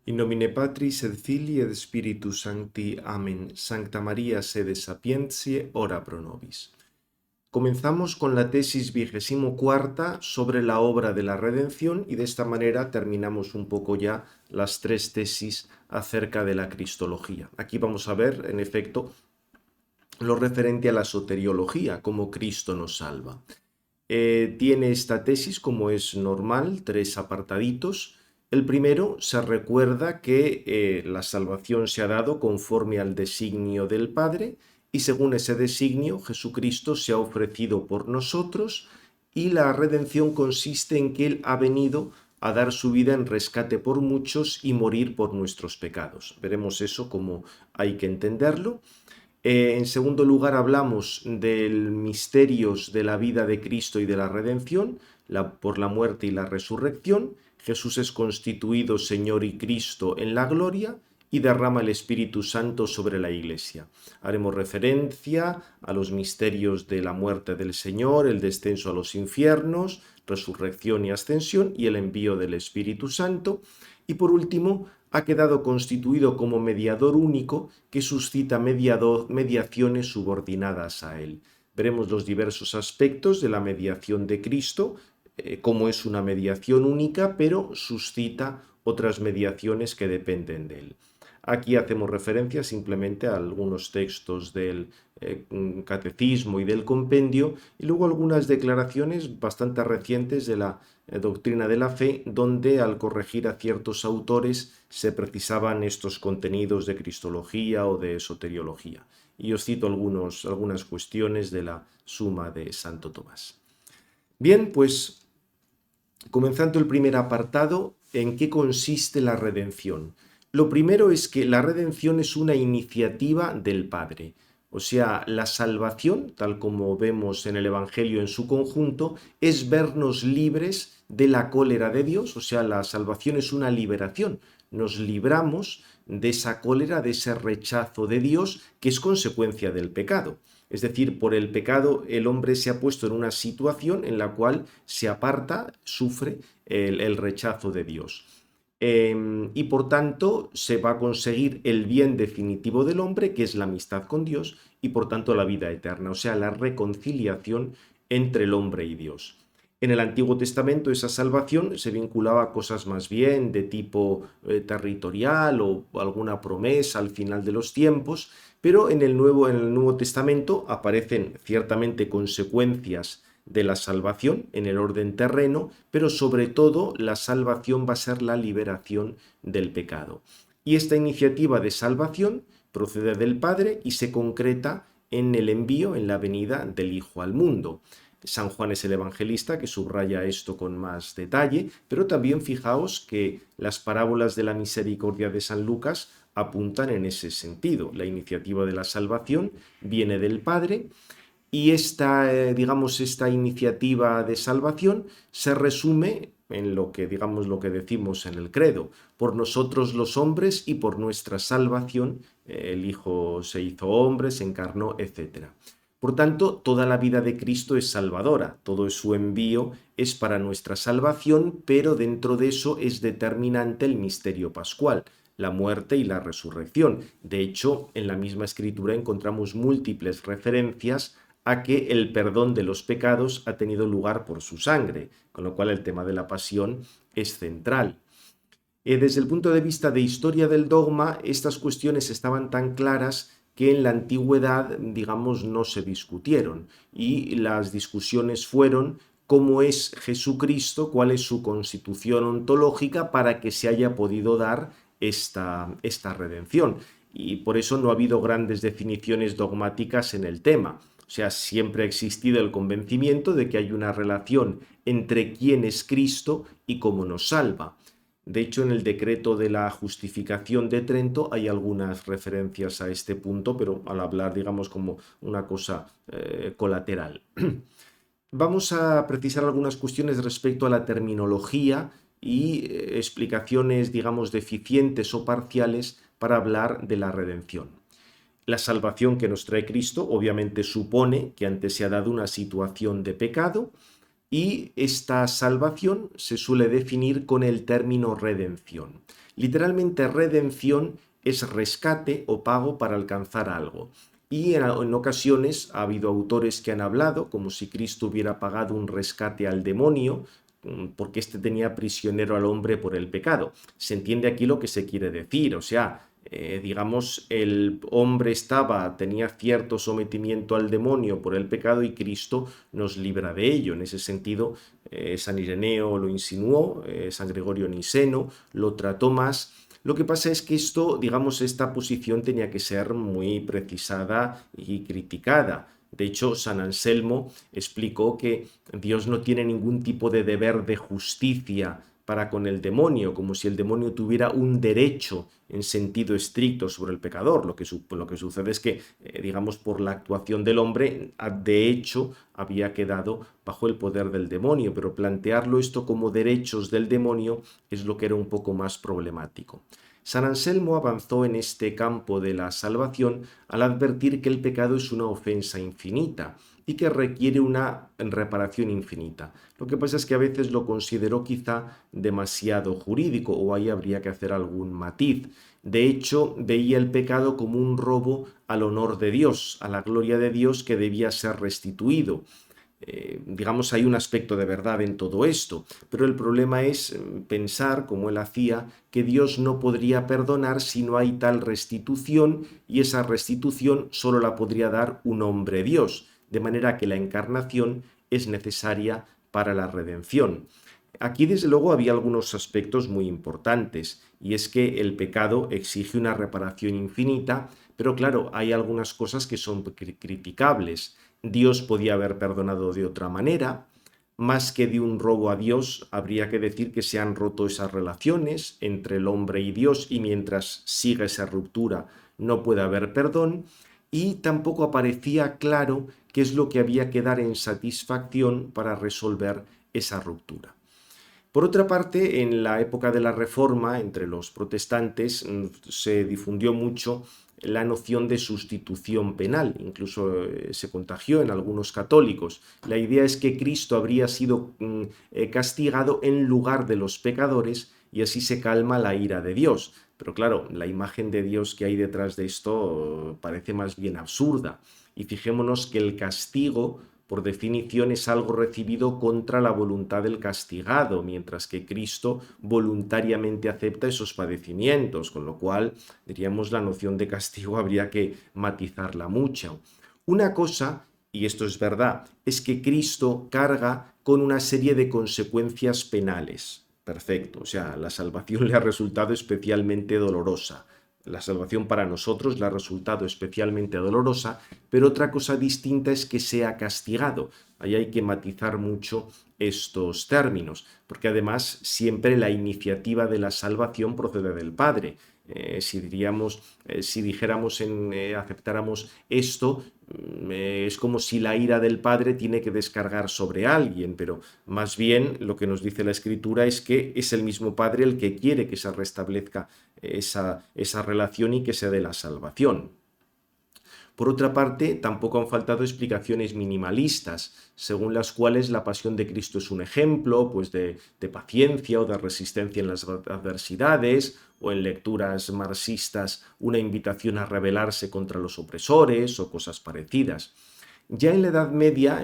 In nomine Patris et Filii et Spiritus Sancti. Amén. Sancta María, sede sapientiae, ora pro nobis. Comenzamos con la tesis 24ª sobre la obra de la redención y de esta manera terminamos un poco ya las tres tesis acerca de la cristología. Aquí vamos a ver, en efecto, lo referente a la soteriología, cómo Cristo nos salva. Tiene esta tesis, como es normal, tres apartaditos. El primero, se recuerda que la salvación se ha dado conforme al designio del Padre y según ese designio Jesucristo se ha ofrecido por nosotros y la redención consiste en que Él ha venido a dar su vida en rescate por muchos y morir por nuestros pecados. Veremos eso como hay que entenderlo. En segundo lugar, hablamos del misterios de la vida de Cristo y de la redención, por la muerte y la resurrección. Jesús es constituido Señor y Cristo en la gloria y derrama el Espíritu Santo sobre la Iglesia. Haremos referencia a los misterios de la muerte del Señor, el descenso a los infiernos, resurrección y ascensión y el envío del Espíritu Santo. Y por último, ha quedado constituido como mediador único que suscita mediaciones subordinadas a él. Veremos los diversos aspectos de la mediación de Cristo, cómo es una mediación única, pero suscita otras mediaciones que dependen de él. Aquí hacemos referencia simplemente a algunos textos del catecismo y del compendio y luego algunas declaraciones bastante recientes de la doctrina de la fe, donde al corregir a ciertos autores se precisaban estos contenidos de cristología o de soteriología. Y os cito algunas cuestiones de la Suma de Santo Tomás. Bien, pues comenzando el primer apartado, ¿en qué consiste la redención? Lo primero es que la redención es una iniciativa del Padre. O sea, la salvación, tal como vemos en el Evangelio en su conjunto, es vernos libres de la cólera de Dios. O sea, la salvación es una liberación. Nos libramos de esa cólera, de ese rechazo de Dios que es consecuencia del pecado. Es decir, por el pecado el hombre se ha puesto en una situación en la cual se aparta, sufre el rechazo de Dios. Y por tanto se va a conseguir el bien definitivo del hombre, que es la amistad con Dios, y por tanto la vida eterna, o sea, la reconciliación entre el hombre y Dios. En el Antiguo Testamento esa salvación se vinculaba a cosas más bien de tipo territorial o alguna promesa al final de los tiempos, pero en el Nuevo Testamento aparecen ciertamente consecuencias de la salvación en el orden terreno, pero sobre todo la salvación va a ser la liberación del pecado. Y esta iniciativa de salvación procede del Padre y se concreta en el envío, en la venida del Hijo al mundo. San Juan es el evangelista que subraya esto con más detalle, pero también fijaos que las parábolas de la misericordia de San Lucas apuntan en ese sentido. La iniciativa de la salvación viene del Padre y esta iniciativa de salvación se resume en lo que decimos en el credo: por nosotros los hombres y por nuestra salvación, el Hijo se hizo hombre, se encarnó, etc. Por tanto, toda la vida de Cristo es salvadora, todo su envío es para nuestra salvación, pero dentro de eso es determinante el misterio pascual, la muerte y la resurrección. De hecho, en la misma escritura encontramos múltiples referencias a que el perdón de los pecados ha tenido lugar por su sangre, con lo cual el tema de la pasión es central. Desde el punto de vista de historia del dogma, estas cuestiones estaban tan claras que en la antigüedad, no se discutieron, y las discusiones fueron cómo es Jesucristo, cuál es su constitución ontológica para que se haya podido dar esta redención. Y por eso no ha habido grandes definiciones dogmáticas en el tema. O sea, siempre ha existido el convencimiento de que hay una relación entre quién es Cristo y cómo nos salva. De hecho, en el decreto de la justificación de Trento hay algunas referencias a este punto, pero al hablar, como una cosa colateral. Vamos a precisar algunas cuestiones respecto a la terminología y explicaciones, deficientes o parciales para hablar de la redención. La salvación que nos trae Cristo obviamente supone que antes se ha dado una situación de pecado. y esta salvación se suele definir con el término redención. Literalmente redención es rescate o pago para alcanzar algo. Y en ocasiones ha habido autores que han hablado como si Cristo hubiera pagado un rescate al demonio, porque éste tenía prisionero al hombre por el pecado. Se entiende aquí lo que se quiere decir, o sea, digamos, el hombre tenía cierto sometimiento al demonio por el pecado y Cristo nos libra de ello. En ese sentido, San Ireneo lo insinuó, San Gregorio Niceno lo trató más. Lo que pasa es que esta posición tenía que ser muy precisada y criticada. De hecho, San Anselmo explicó que Dios no tiene ningún tipo de deber de justicia para con el demonio, como si el demonio tuviera un derecho en sentido estricto sobre el pecador. Lo que sucede es que, por la actuación del hombre, de hecho, había quedado bajo el poder del demonio, pero plantearlo esto como derechos del demonio es lo que era un poco más problemático. San Anselmo avanzó en este campo de la salvación al advertir que el pecado es una ofensa infinita y que requiere una reparación infinita. Lo que pasa es que a veces lo consideró quizá demasiado jurídico, o ahí habría que hacer algún matiz. De hecho, veía el pecado como un robo al honor de Dios, a la gloria de Dios, que debía ser restituido. Hay un aspecto de verdad en todo esto, pero el problema es pensar, como él hacía, que Dios no podría perdonar si no hay tal restitución, y esa restitución solo la podría dar un hombre Dios, de manera que la encarnación es necesaria para la redención. Aquí, desde luego, había algunos aspectos muy importantes, y es que el pecado exige una reparación infinita, pero claro, hay algunas cosas que son criticables. Dios podía haber perdonado de otra manera. Más que de un robo a Dios, habría que decir que se han roto esas relaciones entre el hombre y Dios, y mientras siga esa ruptura no puede haber perdón, y tampoco aparecía claro qué es lo que había que dar en satisfacción para resolver esa ruptura. Por otra parte, en la época de la Reforma, entre los protestantes, se difundió mucho la noción de sustitución penal, incluso se contagió en algunos católicos. La idea es que Cristo habría sido castigado en lugar de los pecadores, y así se calma la ira de Dios. Pero claro, la imagen de Dios que hay detrás de esto parece más bien absurda. Y fijémonos que el castigo, por definición, es algo recibido contra la voluntad del castigado, mientras que Cristo voluntariamente acepta esos padecimientos, con lo cual, diríamos, la noción de castigo habría que matizarla mucho. Una cosa, y esto es verdad, es que Cristo carga con una serie de consecuencias penales. Perfecto, o sea, la salvación le ha resultado especialmente dolorosa. La salvación para nosotros le ha resultado especialmente dolorosa, pero otra cosa distinta es que sea castigado. Ahí hay que matizar mucho estos términos, porque además siempre la iniciativa de la salvación procede del Padre. Si aceptáramos esto, es como si la ira del Padre tiene que descargar sobre alguien, pero más bien lo que nos dice la Escritura es que es el mismo Padre el que quiere que se restablezca esa relación y que se dé la salvación. Por otra parte, tampoco han faltado explicaciones minimalistas, según las cuales la pasión de Cristo es un ejemplo de paciencia o de resistencia en las adversidades, o en lecturas marxistas una invitación a rebelarse contra los opresores o cosas parecidas. Ya en la Edad Media,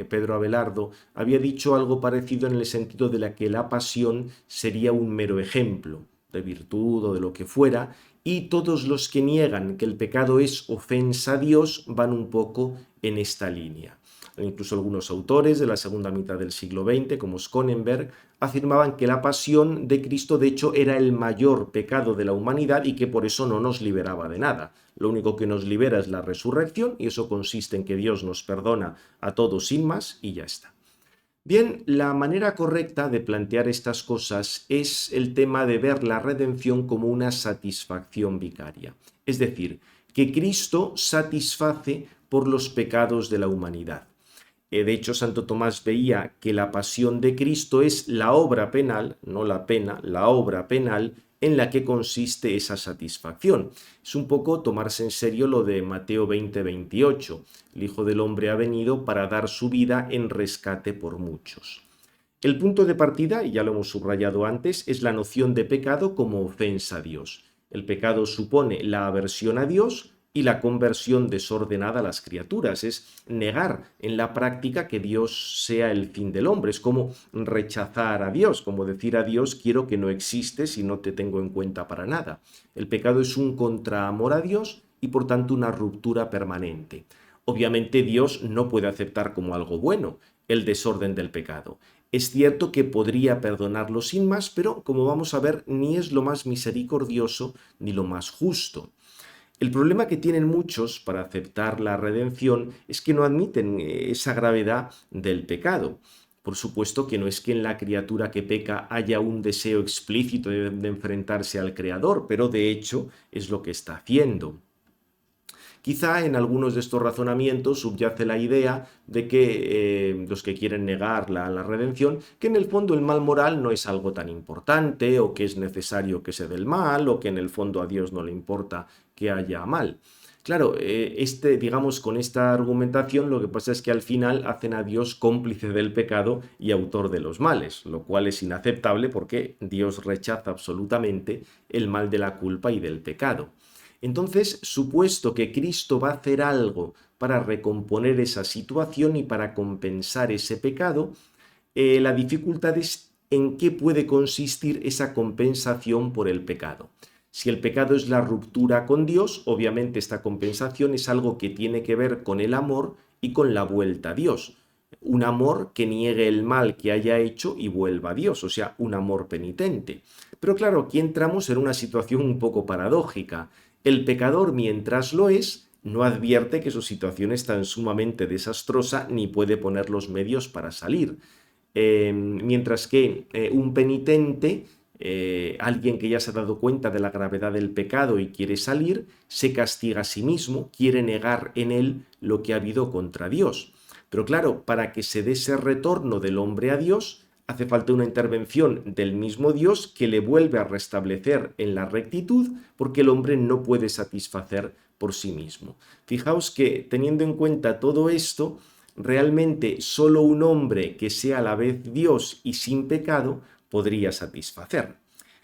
Pedro Abelardo había dicho algo parecido, en el sentido de que la pasión sería un mero ejemplo de virtud o de lo que fuera, y todos los que niegan que el pecado es ofensa a Dios van un poco en esta línea. Incluso algunos autores de la segunda mitad del siglo XX, como Schonenberg, afirmaban que la pasión de Cristo de hecho era el mayor pecado de la humanidad y que por eso no nos liberaba de nada. Lo único que nos libera es la resurrección, y eso consiste en que Dios nos perdona a todos sin más y ya está. Bien, la manera correcta de plantear estas cosas es el tema de ver la redención como una satisfacción vicaria. Es decir, que Cristo satisface por los pecados de la humanidad. De hecho, Santo Tomás veía que la pasión de Cristo es la obra penal, no la pena, la obra penal en la que consiste esa satisfacción. Es un poco tomarse en serio lo de Mateo 20:28. El Hijo del Hombre ha venido para dar su vida en rescate por muchos. El punto de partida, y ya lo hemos subrayado antes, es la noción de pecado como ofensa a Dios. El pecado supone la aversión a Dios y la conversión desordenada a las criaturas. Es negar en la práctica que Dios sea el fin del hombre. Es como rechazar a Dios, como decir a Dios: quiero que no existes y no te tengo en cuenta para nada. El pecado es un contraamor a Dios y por tanto una ruptura permanente. Obviamente Dios no puede aceptar como algo bueno el desorden del pecado. Es cierto que podría perdonarlo sin más, pero como vamos a ver, ni es lo más misericordioso ni lo más justo. El problema que tienen muchos para aceptar la redención es que no admiten esa gravedad del pecado. Por supuesto que no es que en la criatura que peca haya un deseo explícito de enfrentarse al Creador, pero de hecho es lo que está haciendo. Quizá en algunos de estos razonamientos subyace la idea de que los que quieren negar la redención, que en el fondo el mal moral no es algo tan importante, o que es necesario que se dé el mal, o que en el fondo a Dios no le importa que haya mal. Claro, digamos, con esta argumentación lo que pasa es que al final hacen a Dios cómplice del pecado y autor de los males, lo cual es inaceptable porque Dios rechaza absolutamente el mal de la culpa y del pecado. Entonces, supuesto que Cristo va a hacer algo para recomponer esa situación y para compensar ese pecado, la dificultad es en qué puede consistir esa compensación por el pecado. Si el pecado es la ruptura con Dios, obviamente esta compensación es algo que tiene que ver con el amor y con la vuelta a Dios. Un amor que niegue el mal que haya hecho y vuelva a Dios, o sea, un amor penitente. Pero claro, aquí entramos en una situación un poco paradójica. El pecador, mientras lo es, no advierte que su situación es tan sumamente desastrosa ni puede poner los medios para salir. Mientras que un penitente, alguien que ya se ha dado cuenta de la gravedad del pecado y quiere salir, se castiga a sí mismo, quiere negar en él lo que ha habido contra Dios. Pero claro, para que se dé ese retorno del hombre a Dios, hace falta una intervención del mismo Dios que le vuelve a restablecer en la rectitud, porque el hombre no puede satisfacer por sí mismo. Fijaos que, teniendo en cuenta todo esto, realmente solo un hombre que sea a la vez Dios y sin pecado podría satisfacer.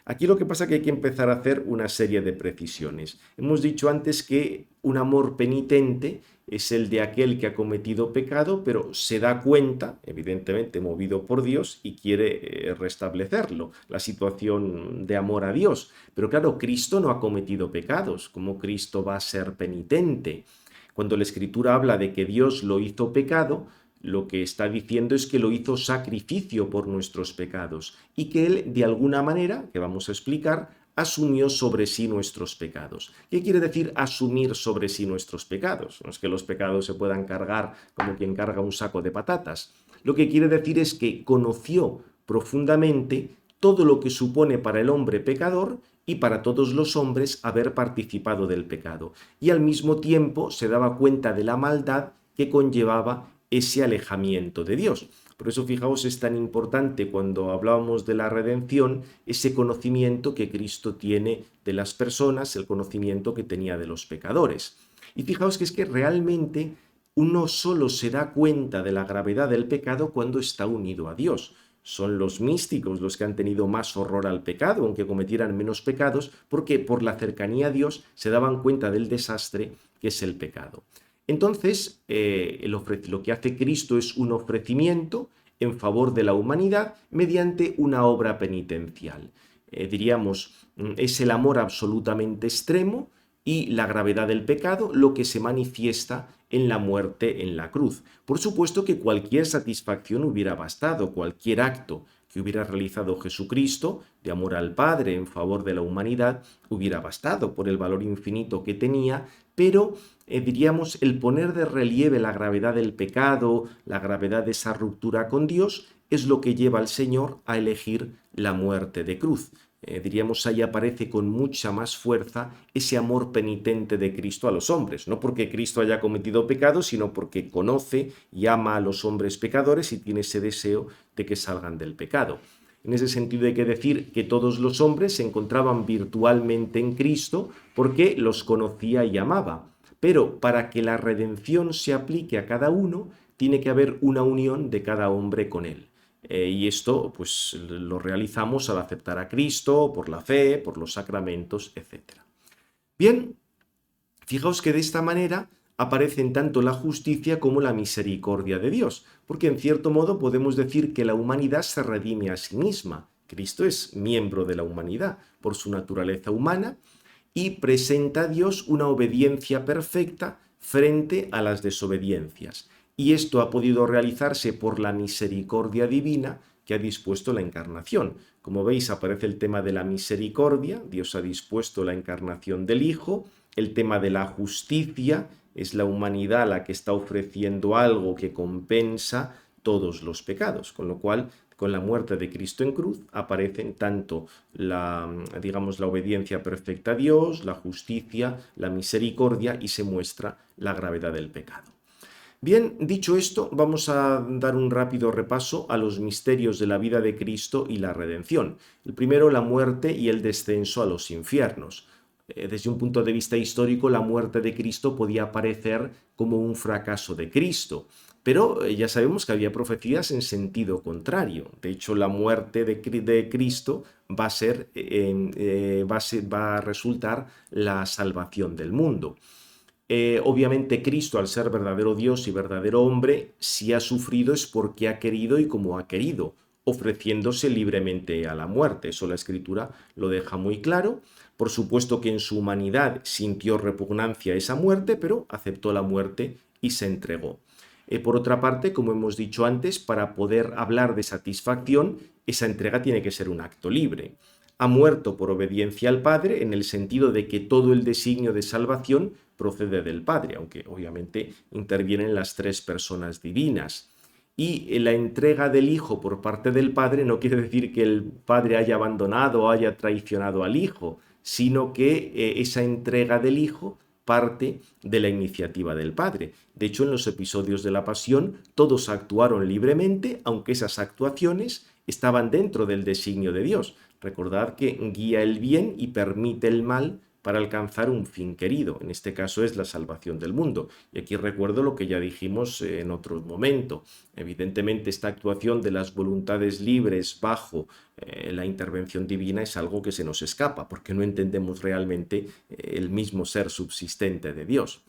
Aquí lo que pasa es que hay que empezar a hacer una serie de precisiones. Hemos dicho antes que un amor penitente es el de aquel que ha cometido pecado, pero se da cuenta, evidentemente movido por Dios, y quiere restablecerlo, la situación de amor a Dios. Pero claro, Cristo no ha cometido pecados. ¿Cómo Cristo va a ser penitente? Cuando la Escritura habla de que Dios lo hizo pecado, lo que está diciendo es que lo hizo sacrificio por nuestros pecados y que Él, de alguna manera, que vamos a explicar, asumió sobre sí nuestros pecados. ¿Qué quiere decir asumir sobre sí nuestros pecados? No es que los pecados se puedan cargar como quien carga un saco de patatas. Lo que quiere decir es que conoció profundamente todo lo que supone para el hombre pecador y para todos los hombres haber participado del pecado. Y al mismo tiempo se daba cuenta de la maldad que conllevaba ese alejamiento de Dios. Por eso, fijaos, es tan importante cuando hablábamos de la redención, ese conocimiento que Cristo tiene de las personas, el conocimiento que tenía de los pecadores. Y fijaos que es que realmente uno solo se da cuenta de la gravedad del pecado cuando está unido a Dios. Son los místicos los que han tenido más horror al pecado, aunque cometieran menos pecados, porque por la cercanía a Dios se daban cuenta del desastre que es el pecado. Entonces, lo que hace Cristo es un ofrecimiento en favor de la humanidad mediante una obra penitencial. Diríamos, es el amor absolutamente extremo y la gravedad del pecado lo que se manifiesta en la muerte en la cruz. Por supuesto que cualquier satisfacción hubiera bastado, cualquier acto que hubiera realizado Jesucristo de amor al Padre en favor de la humanidad hubiera bastado por el valor infinito que tenía, pero diríamos, el poner de relieve la gravedad del pecado, la gravedad de esa ruptura con Dios, es lo que lleva al Señor a elegir la muerte de cruz. Diríamos, ahí aparece con mucha más fuerza ese amor penitente de Cristo a los hombres, no porque Cristo haya cometido pecado, sino porque conoce y ama a los hombres pecadores y tiene ese deseo de que salgan del pecado. en ese sentido hay que decir que todos los hombres se encontraban virtualmente en Cristo porque los conocía y amaba. Pero para que la redención se aplique a cada uno, tiene que haber una unión de cada hombre con él. Y esto pues lo realizamos al aceptar a Cristo, por la fe, por los sacramentos, etc. Bien, fijaos que de esta manera aparecen tanto la justicia como la misericordia de Dios, porque en cierto modo podemos decir que la humanidad se redime a sí misma. Cristo es miembro de la humanidad por su naturaleza humana y presenta a Dios una obediencia perfecta frente a las desobediencias. Y esto ha podido realizarse por la misericordia divina que ha dispuesto la encarnación. Como veis, aparece el tema de la misericordia, Dios ha dispuesto la encarnación del Hijo, el tema de la justicia, es la humanidad la que está ofreciendo algo que compensa todos los pecados, con lo cual con la muerte de Cristo en cruz aparecen tanto la obediencia perfecta a Dios, la justicia, la misericordia y se muestra la gravedad del pecado. Bien, dicho esto, vamos a dar un rápido repaso a los misterios de la vida de Cristo y la redención. El primero, la muerte y el descenso a los infiernos. Desde un punto de vista histórico, la muerte de Cristo podía parecer como un fracaso de Cristo, pero ya sabemos que había profecías en sentido contrario. De hecho, la muerte de Cristo va a resultar la salvación del mundo. Obviamente Cristo, al ser verdadero Dios y verdadero hombre, si ha sufrido es porque ha querido y como ha querido, ofreciéndose libremente a la muerte. Eso la Escritura lo deja muy claro. Por supuesto que en su humanidad sintió repugnancia a esa muerte, pero aceptó la muerte y se entregó. Por otra parte, como hemos dicho antes, para poder hablar de satisfacción, esa entrega tiene que ser un acto libre. Ha muerto por obediencia al Padre en el sentido de que todo el designio de salvación procede del Padre, aunque obviamente intervienen las tres personas divinas. Y la entrega del Hijo por parte del Padre no quiere decir que el Padre haya abandonado o haya traicionado al Hijo, sino que esa entrega del Hijo parte de la iniciativa del Padre. De hecho, en los episodios de la Pasión, todos actuaron libremente, aunque esas actuaciones estaban dentro del designio de Dios. Recordad que guía el bien y permite el mal para alcanzar un fin querido. En este caso es la salvación del mundo. Y aquí recuerdo lo que ya dijimos en otro momento. Evidentemente, esta actuación de las voluntades libres bajo la intervención divina es algo que se nos escapa, porque no entendemos realmente el mismo ser subsistente de Dios.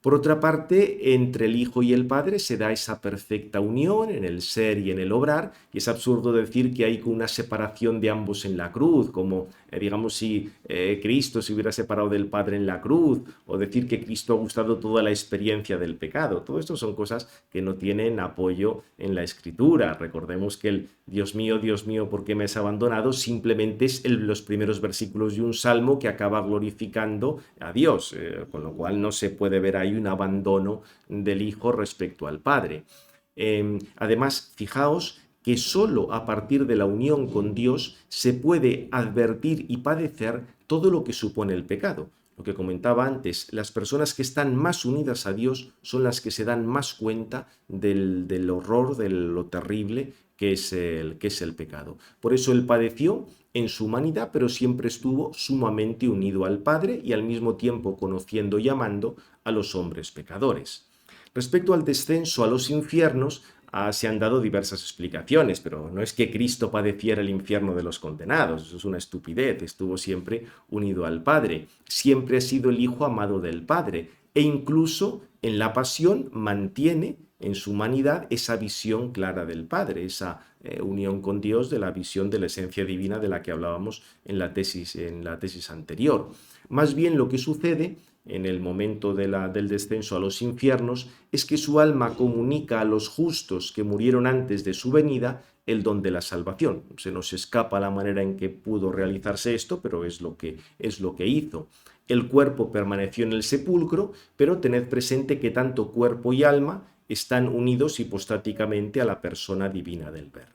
Por otra parte, entre el Hijo y el Padre se da esa perfecta unión en el ser y en el obrar, y es absurdo decir que hay una separación de ambos en la cruz, como si Cristo se hubiera separado del Padre en la cruz, o decir que Cristo ha gustado toda la experiencia del pecado. Todo esto son cosas que no tienen apoyo en la Escritura. Recordemos que el Dios mío, ¿por qué me has abandonado? Simplemente es los primeros versículos de un salmo que acaba glorificando a Dios, con lo cual no se puede ver ahí un abandono del Hijo respecto al Padre. Además, fijaos que sólo a partir de la unión con Dios se puede advertir y padecer todo lo que supone el pecado. Lo que comentaba antes, las personas que están más unidas a Dios son las que se dan más cuenta del horror, de lo terrible que es el pecado. Por eso él padeció en su humanidad, pero siempre estuvo sumamente unido al Padre y al mismo tiempo conociendo y amando a los hombres pecadores. Respecto al descenso a los infiernos, se han dado diversas explicaciones, pero no es que Cristo padeciera el infierno de los condenados, eso es una estupidez, estuvo siempre unido al Padre, siempre ha sido el Hijo amado del Padre, e incluso en la pasión mantiene en su humanidad esa visión clara del Padre, esa unión con Dios de la visión de la esencia divina de la que hablábamos en la tesis anterior. Más bien lo que sucede en el momento del descenso a los infiernos es que su alma comunica a los justos que murieron antes de su venida el don de la salvación. Se nos escapa la manera en que pudo realizarse esto, pero es lo que hizo. El cuerpo permaneció en el sepulcro, pero tened presente que tanto cuerpo y alma están unidos hipostáticamente a la persona divina del Verbo.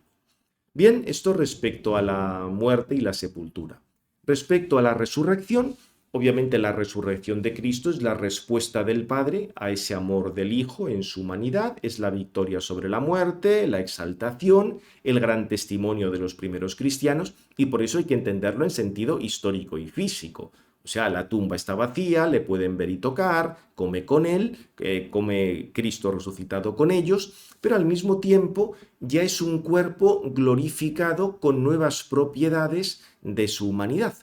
Bien, esto respecto a la muerte y la sepultura. Respecto a la resurrección, Obviamente la resurrección de Cristo es la respuesta del Padre a ese amor del Hijo en su humanidad, es la victoria sobre la muerte, la exaltación, el gran testimonio de los primeros cristianos, y por eso hay que entenderlo en sentido histórico y físico. O sea, la tumba está vacía, le pueden ver y tocar, come con él, come Cristo resucitado con ellos, pero al mismo tiempo ya es un cuerpo glorificado con nuevas propiedades de su humanidad.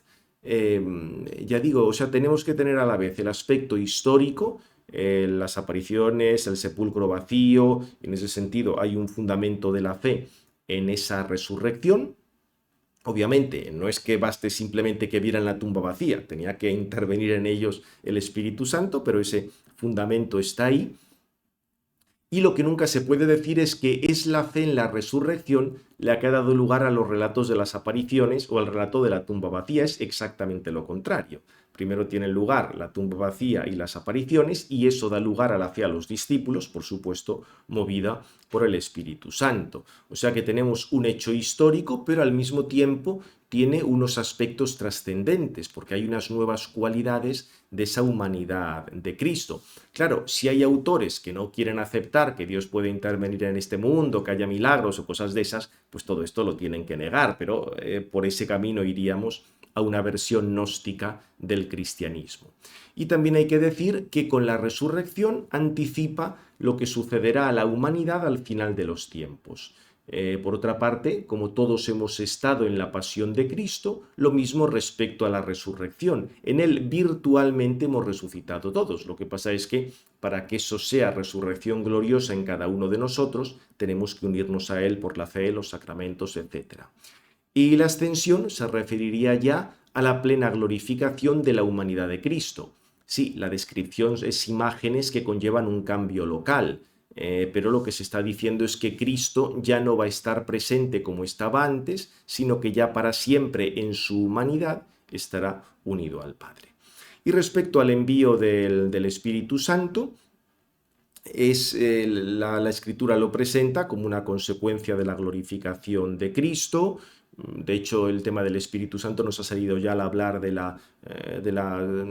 Ya digo, o sea, tenemos que tener a la vez el aspecto histórico, las apariciones, el sepulcro vacío, en ese sentido hay un fundamento de la fe en esa resurrección. Obviamente, no es que baste simplemente que vieran la tumba vacía, tenía que intervenir en ellos el Espíritu Santo, pero ese fundamento está ahí. Y lo que nunca se puede decir es que es la fe en la resurrección la que ha dado lugar a los relatos de las apariciones o al relato de la tumba vacía. Es exactamente lo contrario. Primero tienen lugar la tumba vacía y las apariciones, y eso da lugar a la fe a los discípulos, por supuesto, movida por el Espíritu Santo. O sea que tenemos un hecho histórico, pero al mismo tiempo tiene unos aspectos trascendentes, porque hay unas nuevas cualidades de esa humanidad de Cristo. Claro, si hay autores que no quieren aceptar que Dios puede intervenir en este mundo, que haya milagros o cosas de esas, pues todo esto lo tienen que negar, pero por ese camino iríamos a una versión gnóstica del cristianismo. Y también hay que decir que con la resurrección anticipa lo que sucederá a la humanidad al final de los tiempos. Por otra parte, como todos hemos estado en la pasión de Cristo, lo mismo respecto a la resurrección. En Él virtualmente hemos resucitado todos. Lo que pasa es que para que eso sea resurrección gloriosa en cada uno de nosotros, tenemos que unirnos a Él por la fe, los sacramentos, etc. Y la ascensión se referiría ya a la plena glorificación de la humanidad de Cristo. Sí, la descripción es imágenes que conllevan un cambio local, pero lo que se está diciendo es que Cristo ya no va a estar presente como estaba antes, sino que ya para siempre en su humanidad estará unido al Padre. Y respecto al envío del Espíritu Santo, la Escritura lo presenta como una consecuencia de la glorificación de Cristo. De hecho, el tema del Espíritu Santo nos ha salido ya al hablar de la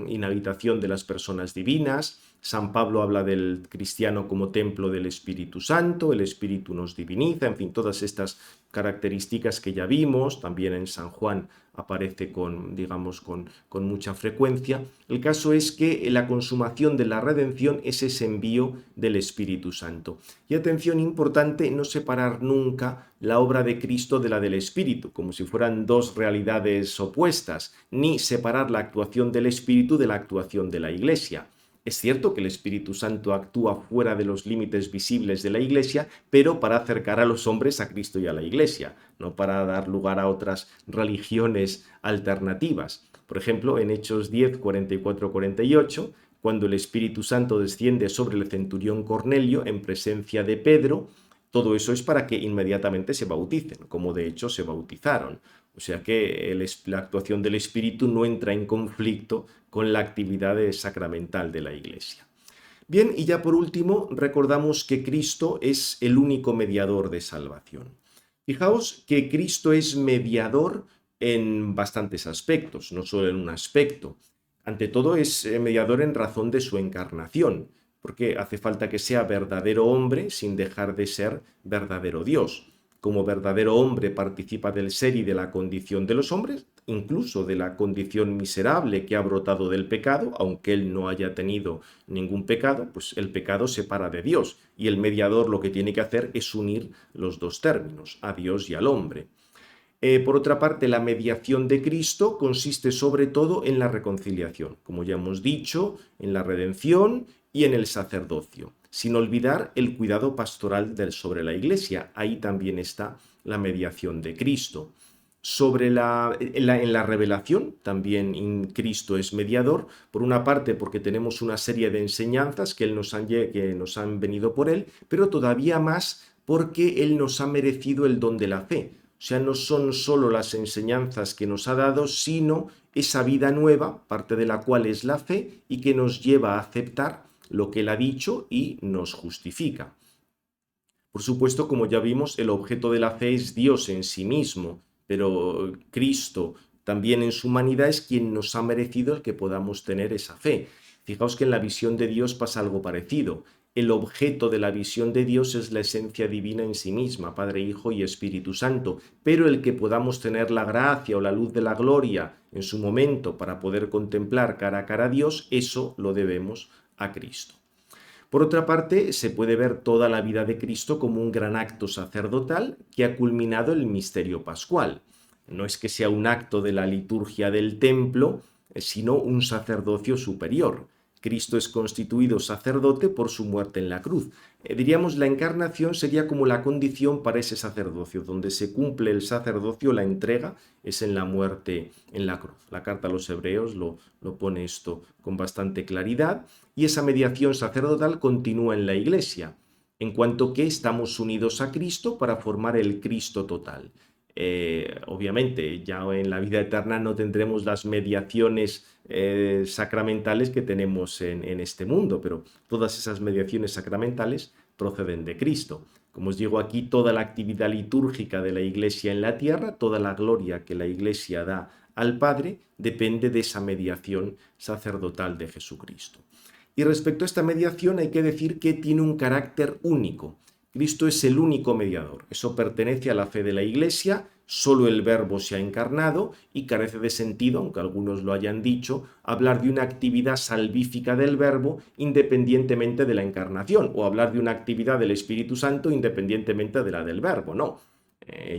inhabitación de las personas divinas. San Pablo habla del cristiano como templo del Espíritu Santo, el Espíritu nos diviniza, en fin, todas estas características que ya vimos, también en San Juan aparece digamos, con mucha frecuencia. El caso es que la consumación de la redención es ese envío del Espíritu Santo. Y atención, importante no separar nunca la obra de Cristo de la del Espíritu, como si fueran dos realidades opuestas, ni separar la actuación del Espíritu de la actuación de la Iglesia. Es cierto que el Espíritu Santo actúa fuera de los límites visibles de la Iglesia, pero para acercar a los hombres a Cristo y a la Iglesia, no para dar lugar a otras religiones alternativas. Por ejemplo, en Hechos 10, 44, 48, cuando el Espíritu Santo desciende sobre el centurión Cornelio en presencia de Pedro, todo eso es para que inmediatamente se bauticen, como de hecho se bautizaron. O sea que la actuación del Espíritu no entra en conflicto con la actividad sacramental de la Iglesia. Bien, y ya por último, recordamos que Cristo es el único mediador de salvación. Fijaos que Cristo es mediador en bastantes aspectos, no solo en un aspecto. Ante todo es mediador en razón de su encarnación, porque hace falta que sea verdadero hombre sin dejar de ser verdadero Dios. Como verdadero hombre participa del ser y de la condición de los hombres, incluso de la condición miserable que ha brotado del pecado, aunque él no haya tenido ningún pecado, pues el pecado separa de Dios, y el mediador lo que tiene que hacer es unir los dos términos, a Dios y al hombre. Por otra parte, la mediación de Cristo consiste sobre todo en la reconciliación, como ya hemos dicho, en la redención y en el sacerdocio, sin olvidar el cuidado pastoral sobre la Iglesia. Ahí también está la mediación de Cristo. En la revelación también Cristo es mediador, por una parte porque tenemos una serie de enseñanzas que nos han venido por Él, pero todavía más porque Él nos ha merecido el don de la fe. O sea, no son solo las enseñanzas que nos ha dado, sino esa vida nueva, parte de la cual es la fe, y que nos lleva a aceptar lo que Él ha dicho y nos justifica. Por supuesto, como ya vimos, el objeto de la fe es Dios en sí mismo, pero Cristo también en su humanidad es quien nos ha merecido el que podamos tener esa fe. Fijaos que en la visión de Dios pasa algo parecido. El objeto de la visión de Dios es la esencia divina en sí misma, Padre, Hijo y Espíritu Santo, pero el que podamos tener la gracia o la luz de la gloria en su momento para poder contemplar cara a cara a Dios, eso lo debemos a Cristo. Por otra parte, se puede ver toda la vida de Cristo como un gran acto sacerdotal que ha culminado el misterio pascual. No es que sea un acto de la liturgia del templo, sino un sacerdocio superior. Cristo es constituido sacerdote por su muerte en la cruz. Diríamos, la encarnación sería como la condición para ese sacerdocio. Donde se cumple el sacerdocio, la entrega, es en la muerte en la cruz. La carta a los Hebreos lo pone esto con bastante claridad, y esa mediación sacerdotal continúa en la Iglesia, en cuanto que estamos unidos a Cristo para formar el Cristo total. Obviamente, ya en la vida eterna no tendremos las mediaciones sacramentales que tenemos en este mundo, pero todas esas mediaciones sacramentales proceden de Cristo. Como os digo aquí, toda la actividad litúrgica de la Iglesia en la tierra, toda la gloria que la Iglesia da al Padre, depende de esa mediación sacerdotal de Jesucristo. Y respecto a esta mediación hay que decir que tiene un carácter único. Cristo es el único mediador. Eso pertenece a la fe de la Iglesia. Solo el Verbo se ha encarnado y carece de sentido, aunque algunos lo hayan dicho, hablar de una actividad salvífica del Verbo independientemente de la encarnación, o hablar de una actividad del Espíritu Santo independientemente de la del Verbo. No.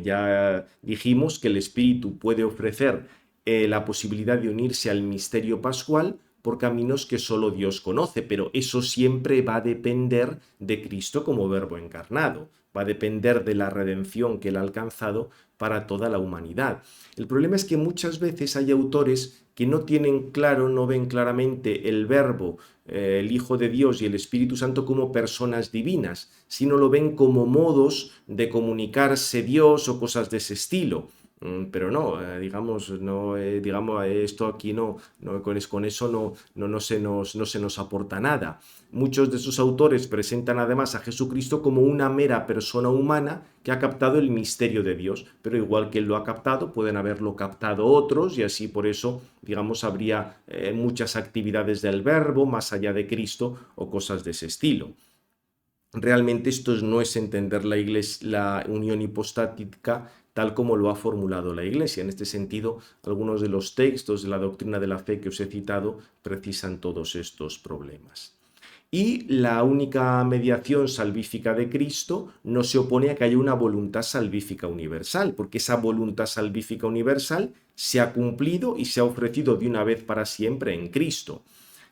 Ya dijimos que el Espíritu puede ofrecer la posibilidad de unirse al misterio pascual por caminos que solo Dios conoce, pero eso siempre va a depender de Cristo como Verbo encarnado, va a depender de la redención que Él ha alcanzado para toda la humanidad. El problema es que muchas veces hay autores que no tienen claro, no ven claramente el Verbo, el Hijo de Dios y el Espíritu Santo como personas divinas, sino lo ven como modos de comunicarse Dios o cosas de ese estilo. Pero no, digamos, esto aquí con eso no se nos aporta nada. Muchos de sus autores presentan además a Jesucristo como una mera persona humana que ha captado el misterio de Dios, pero igual que él lo ha captado, pueden haberlo captado otros, y así por eso, digamos, habría muchas actividades del Verbo más allá de Cristo o cosas de ese estilo. Realmente esto no es entender la unión hipostática tal como lo ha formulado la Iglesia. En este sentido, algunos de los textos de la doctrina de la fe que os he citado precisan todos estos problemas. Y la única mediación salvífica de Cristo no se opone a que haya una voluntad salvífica universal, porque esa voluntad salvífica universal se ha cumplido y se ha ofrecido de una vez para siempre en Cristo.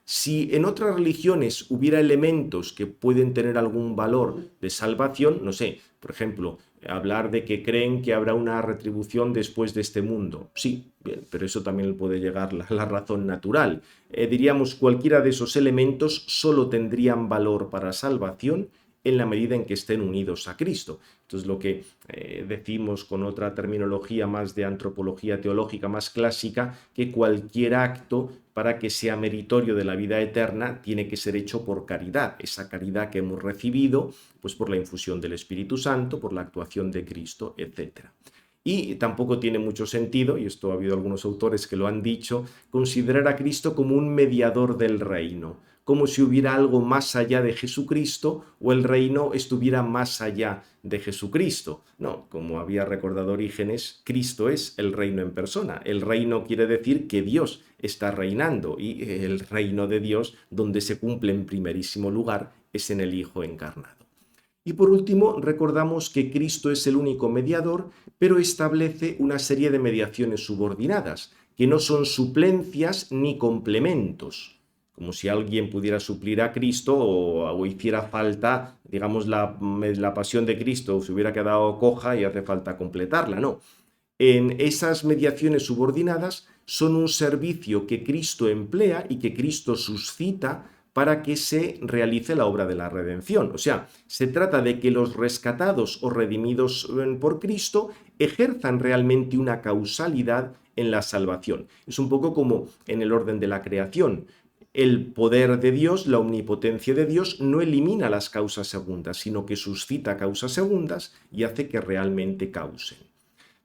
Si en otras religiones hubiera elementos que pueden tener algún valor de salvación, no sé, por ejemplo, hablar de que creen que habrá una retribución después de este mundo. Sí, bien, pero eso también puede llegar la razón natural. Diríamos, cualquiera de esos elementos solo tendrían valor para salvación en la medida en que estén unidos a Cristo. Entonces, lo que decimos con otra terminología más de antropología teológica más clásica, que cualquier acto para que sea meritorio de la vida eterna tiene que ser hecho por caridad, esa caridad que hemos recibido pues por la infusión del Espíritu Santo, por la actuación de Cristo, etc. Y tampoco tiene mucho sentido, y esto ha habido algunos autores que lo han dicho, considerar a Cristo como un mediador del reino, como si hubiera algo más allá de Jesucristo o el reino estuviera más allá de Jesucristo. No, como había recordado Orígenes, Cristo es el reino en persona. El reino quiere decir que Dios está reinando, y el reino de Dios, donde se cumple en primerísimo lugar, es en el Hijo encarnado. Y por último, recordamos que Cristo es el único mediador, pero establece una serie de mediaciones subordinadas, que no son suplencias ni complementos, como si alguien pudiera suplir a Cristo o hiciera falta, digamos, la pasión de Cristo se hubiera quedado coja y hace falta completarla, no. En esas mediaciones subordinadas son un servicio que Cristo emplea y que Cristo suscita para que se realice la obra de la redención. O sea, se trata de que los rescatados o redimidos por Cristo ejerzan realmente una causalidad en la salvación. Es un poco como en el orden de la creación. El poder de Dios, la omnipotencia de Dios, no elimina las causas segundas, sino que suscita causas segundas y hace que realmente causen.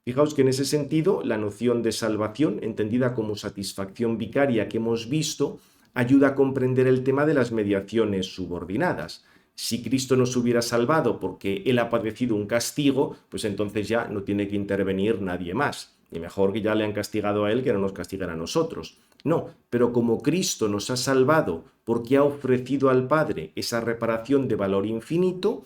Fijaos que en ese sentido la noción de salvación, entendida como satisfacción vicaria que hemos visto, ayuda a comprender el tema de las mediaciones subordinadas. Si Cristo nos hubiera salvado porque Él ha padecido un castigo, pues entonces ya no tiene que intervenir nadie más. Y mejor que ya le han castigado a Él que no nos castiguen a nosotros. No, pero como Cristo nos ha salvado porque ha ofrecido al Padre esa reparación de valor infinito,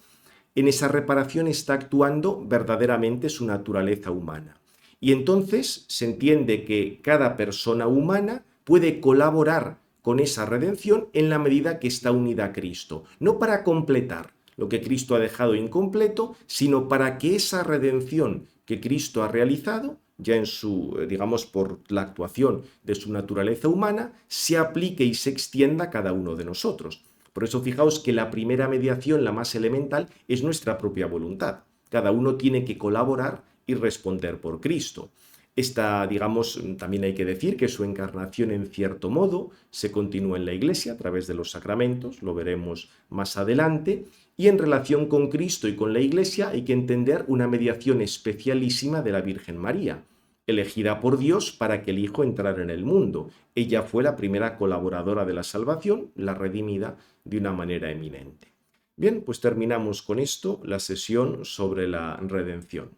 en esa reparación está actuando verdaderamente su naturaleza humana. Y entonces se entiende que cada persona humana puede colaborar con esa redención en la medida que está unida a Cristo, no para completar lo que Cristo ha dejado incompleto, sino para que esa redención que Cristo ha realizado, ya en su, digamos, por la actuación de su naturaleza humana, se aplique y se extienda a cada uno de nosotros. Por eso fijaos que la primera mediación, la más elemental, es nuestra propia voluntad. Cada uno tiene que colaborar y responder por Cristo. Esta, digamos, también hay que decir que su encarnación en cierto modo se continúa en la Iglesia a través de los sacramentos, lo veremos más adelante, y en relación con Cristo y con la Iglesia hay que entender una mediación especialísima de la Virgen María, elegida por Dios para que el Hijo entrara en el mundo. Ella fue la primera colaboradora de la salvación, la redimida de una manera eminente. Bien, pues terminamos con esto la sesión sobre la redención.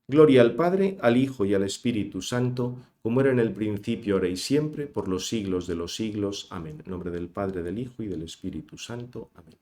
Gloria al Padre, al Hijo y al Espíritu Santo, como era en el principio, ahora y siempre, por los siglos de los siglos. Amén. En nombre del Padre, del Hijo y del Espíritu Santo. Amén.